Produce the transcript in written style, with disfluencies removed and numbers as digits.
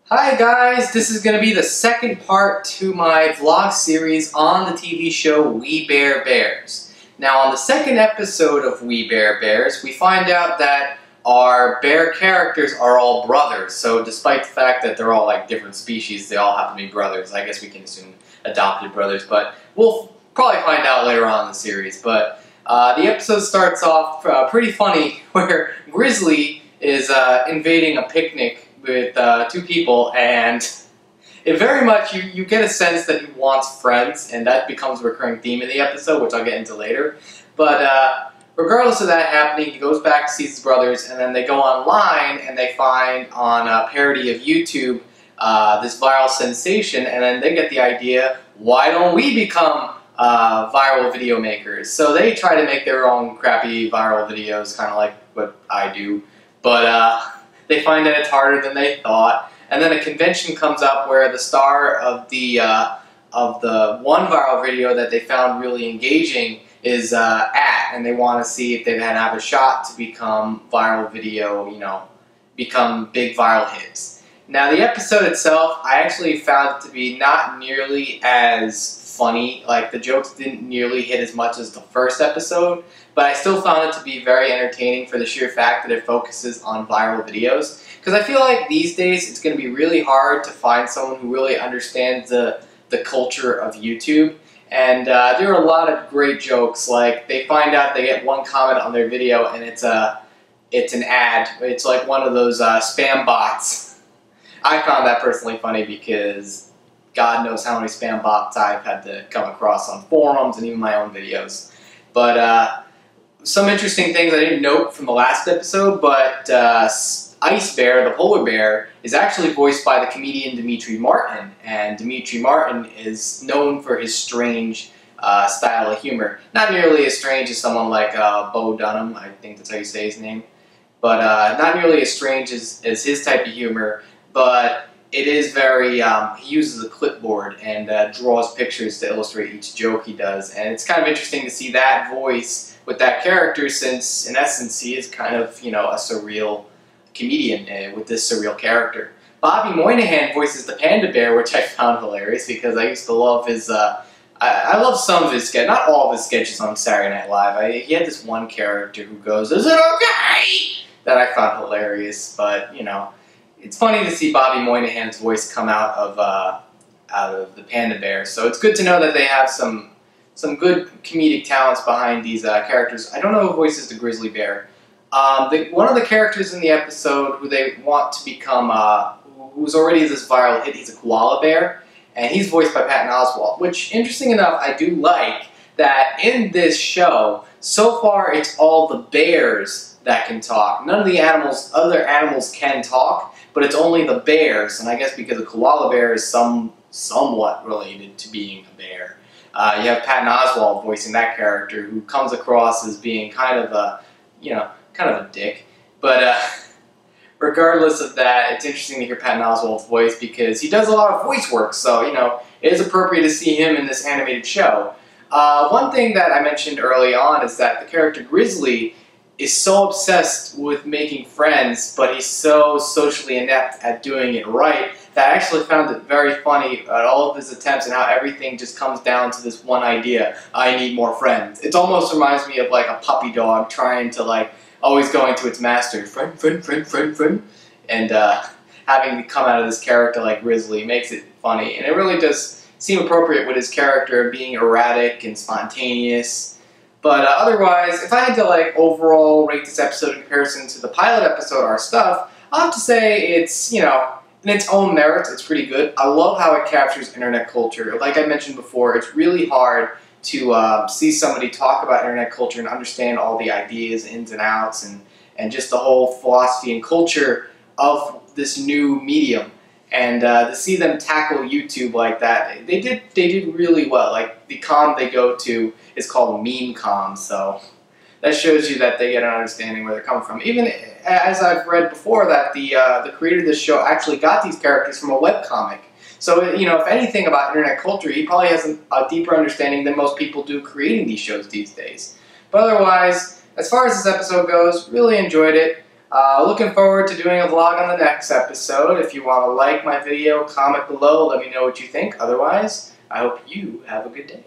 Hi guys, this is going to be the second part to my vlog series on the TV show We Bare Bears. Now on the second episode of We Bare Bears, we find out that our bear characters are all brothers. So despite the fact that they're all like different species, they all happen to be brothers. I guess we can assume adopted brothers, but we'll probably find out later on in the series. But the episode starts off pretty funny where Grizzly is invading a picnic with two people, and it very much, you get a sense that he wants friends, and that becomes a recurring theme in the episode, which I'll get into later. But regardless of that happening, he goes back to see his brothers, and then they go online and they find on a parody of YouTube this viral sensation, and then they get the idea, why don't we become viral video makers? So they try to make their own crappy viral videos, kind of like what I do, but they find that it's harder than they thought, and then a convention comes up where the star of the one viral video that they found really engaging is and they want to see if they can have a shot to become viral video, become big viral hits. Now the episode itself, I actually found it to be not nearly as funny, like the jokes didn't nearly hit as much as the first episode, but I still found it to be very entertaining for the sheer fact that it focuses on viral videos. Because I feel like these days it's going to be really hard to find someone who really understands the culture of YouTube. And there are a lot of great jokes, like they find out they get one comment on their video and it's an ad. It's like one of those spam bots. I found that personally funny because God knows how many spam bots I've had to come across on forums and even my own videos. But some interesting things I didn't note from the last episode, but Ice Bear, the polar bear, is actually voiced by the comedian Demetri Martin, and Demetri Martin is known for his strange style of humor. Not nearly as strange as someone like Bo Dunham, I think that's how you say his name, but not nearly as strange as his type of humor, but it is very, he uses a clipboard and draws pictures to illustrate each joke he does, and it's kind of interesting to see that voice with that character, since in essence he is kind of, a surreal comedian with this surreal character. Bobby Moynihan voices the panda bear, which I found hilarious because I used to love his, I love some of his sketches, not all of his sketches on Saturday Night Live. He had this one character who goes, "Is it okay?" that I found hilarious, but, it's funny to see Bobby Moynihan's voice come out of the panda bear, so it's good to know that they have some good comedic talents behind these characters. I don't know who voices the grizzly bear. One of the characters in the episode who they want to become, who's already this viral hit, he's a koala bear, and he's voiced by Patton Oswalt, which, interesting enough, I do like that in this show, so far it's all the bears that can talk. None of the other animals can talk, but it's only the bears, and I guess because a koala bear is somewhat related to being a bear. You have Patton Oswalt voicing that character, who comes across as being kind of a, kind of a dick. But regardless of that, it's interesting to hear Patton Oswalt's voice because he does a lot of voice work, so, it is appropriate to see him in this animated show. One thing that I mentioned early on is that the character Grizzly is so obsessed with making friends, but he's so socially inept at doing it right that I actually found it very funny at all of his attempts and how everything just comes down to this one idea: I need more friends. It almost reminds me of like a puppy dog trying to always going to its master, friend, friend, friend, friend, friend, and having to come out of this character like Grizzly makes it funny, and it really does seem appropriate with his character being erratic and spontaneous. But otherwise, if I had to overall rate this episode in comparison to the pilot episode, Our Stuff, I'll have to say it's, in its own merits, it's pretty good. I love how it captures internet culture. Like I mentioned before, it's really hard to see somebody talk about internet culture and understand all the ideas, ins and outs, and just the whole philosophy and culture of this new medium. And to see them tackle YouTube like that, they did really well. Like, the con they go to is called Meme Con, so that shows you that they get an understanding where they're coming from. Even as I've read before, that the creator of this show actually got these characters from a webcomic. So, if anything about internet culture, he probably has a deeper understanding than most people do creating these shows these days. But otherwise, as far as this episode goes, really enjoyed it. Looking forward to doing a vlog on the next episode. If you want to like my video, comment below, let me know what you think. Otherwise, I hope you have a good day.